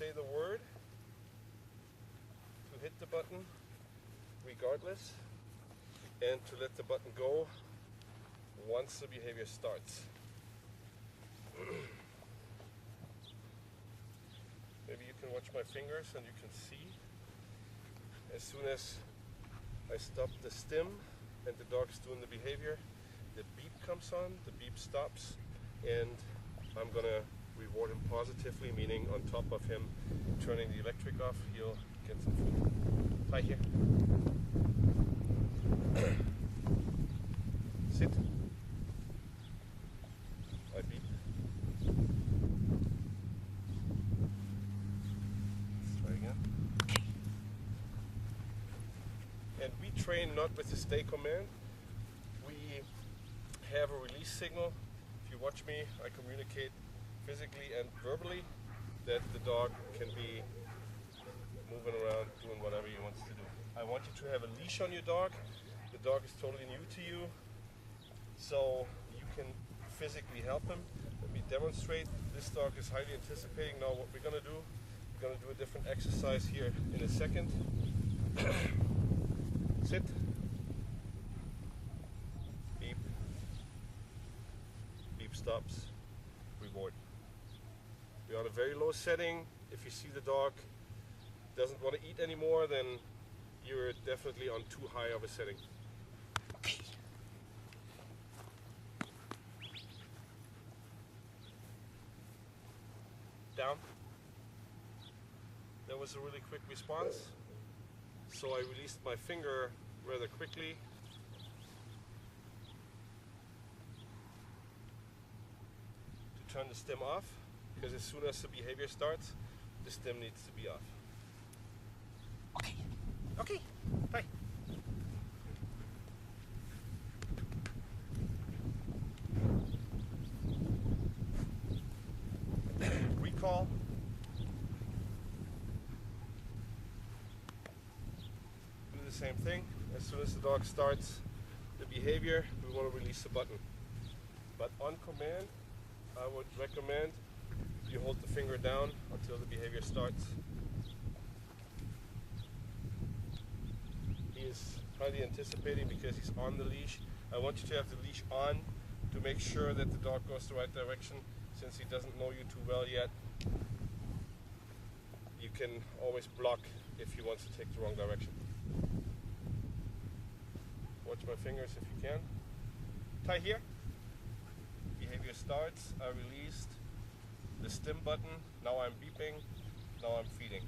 say the word to hit the button regardless, and to let the button go once the behavior starts. Maybe you can watch my fingers and you can see. As soon as I stop the stim and the dog's doing the behavior, the beep comes on, the beep stops, and I'm gonna reward him positively, meaning on top of him turning the electric off, he'll get some food. Hi here. Sit. I beep. Let's try again. And we train not with the stay command. We have a release signal. If you watch me, I communicate physically and verbally that the dog can be moving around, doing whatever he wants to do. I want you to have a leash on your dog. The dog is totally new to you, so you can physically help him. Let me demonstrate. This dog is highly anticipating now what we're going to do. We're going to do a different exercise here in a second. Sit. Beep. Beep stops. Reward. We're on a very low setting. If you see the dog doesn't want to eat anymore, then you're definitely on too high of a setting. Okay. Down. That was a really quick response. So I released my finger rather quickly. To turn the stim off, because as soon as the behavior starts, the stim needs to be off. Okay. Okay. Bye. Recall. Do the same thing. As soon as the dog starts the behavior, we want to release the button. But on command, I would recommend you hold the finger down until the behavior starts. He is highly anticipating because he's on the leash. I want you to have the leash on to make sure that the dog goes the right direction. Since he doesn't know you too well yet, you can always block if he wants to take the wrong direction. Watch my fingers if you can. Tie here. Behavior starts. I released the stim button. Now I'm beeping. Now I'm feeding.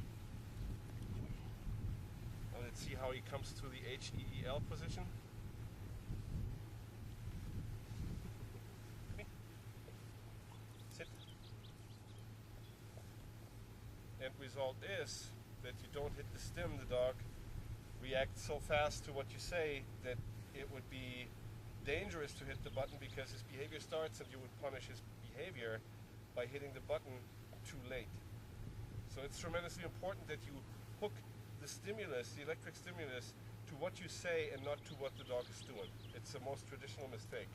And let's see how he comes to the HEEL position. Sit. End result is that you don't hit the stim. The dog reacts so fast to what you say that it would be dangerous to hit the button because his behavior starts and you would punish his behavior by hitting the button too late. So it's tremendously important that you hook the stimulus, the electric stimulus, to what you say and not to what the dog is doing. It's the most traditional mistake.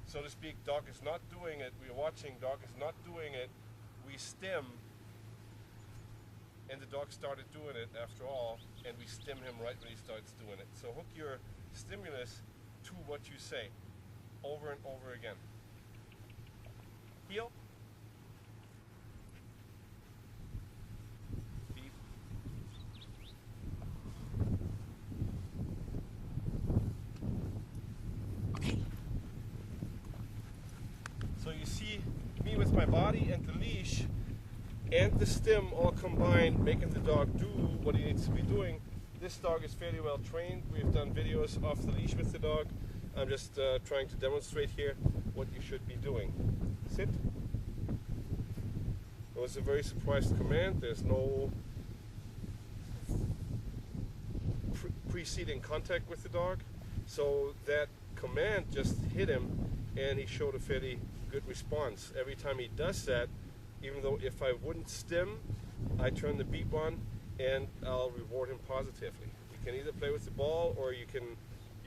So to speak, dog is not doing it, we're watching, dog is not doing it, we stim, and the dog started doing it after all, and we stim him right when he starts doing it. So hook your stimulus to what you say, over and over again. Heel. Beep. Okay. So you see me with my body and the leash and the stim all combined, making the dog do what he needs to be doing. This dog is fairly well trained. We've done videos off the leash with the dog. I'm just trying to demonstrate here what you should be doing. Sit. It was a very surprised command. There's no preceding contact with the dog. So that command just hit him and he showed a fairly good response. Every time he does that, even though if I wouldn't stim, I turn the beep on and I'll reward him positively. You can either play with the ball or you can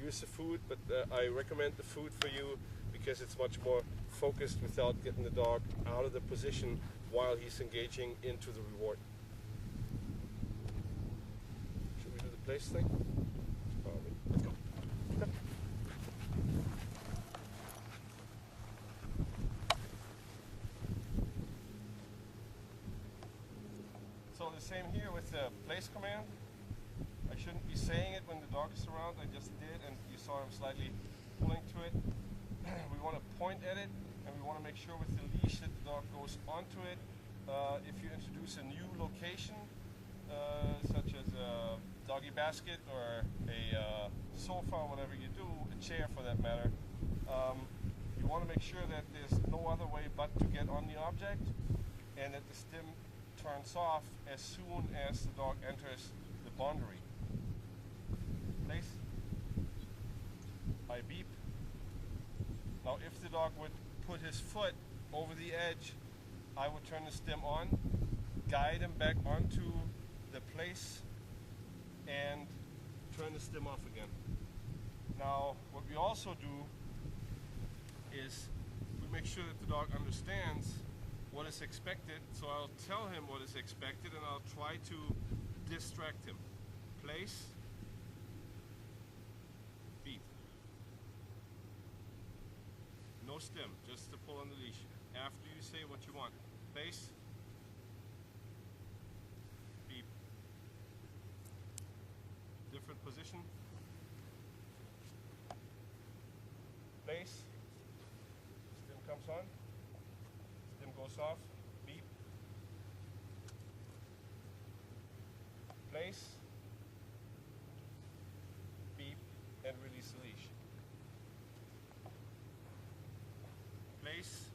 use the food, but I recommend the food for you because it's much more focused without getting the dog out of the position while he's engaging into the reward. Should we do the place thing? Let's go. So the same here with the place command. I shouldn't be saying it when the dog is around. I just did, and you saw him slightly pulling to it. We want to point at it, and we want to make sure with the leash that the dog goes onto it. If you introduce a new location, such as a doggy basket or a sofa, whatever you do, a chair for that matter, you want to make sure that there's no other way but to get on the object, and that the stim turns off as soon as the dog enters the boundary. Place. I beep. Now if the dog would put his foot over the edge, I would turn the stim on, guide him back onto the place, and turn the stim off again. Now what we also do is we make sure that the dog understands what is expected, so I'll tell him what is expected and I'll try to distract him. Place, beep. No stim, just the pull on the leash. After you say what you want. Place, beep. Different position. Place, stim comes on. Stim goes off, beep. Place, beep, and release the leash. Place,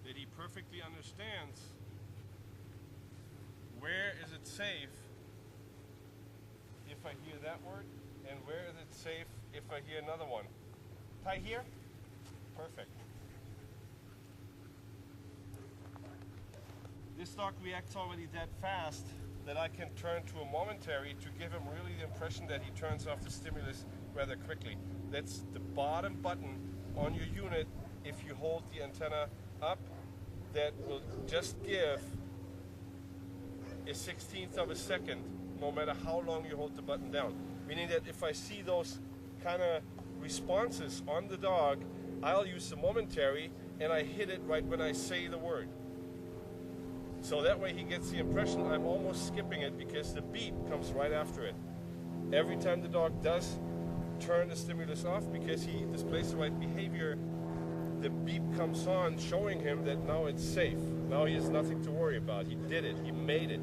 that he perfectly understands where is it safe if I hear that word, and where is it safe if I hear another one. Tie here? Perfect. This dog reacts already that fast that I can turn to a momentary to give him really the impression that he turns off the stimulus rather quickly. That's the bottom button on your unit. If you hold the antenna up, that will just give a 1/16th of a second, no matter how long you hold the button down. Meaning that if I see those kind of responses on the dog, I'll use the momentary and I hit it right when I say the word. So that way he gets the impression I'm almost skipping it because the beep comes right after it. Every time the dog does turn the stimulus off because he displays the right behavior, the beep comes on showing him that now it's safe. Now he has nothing to worry about. He did it. He made it.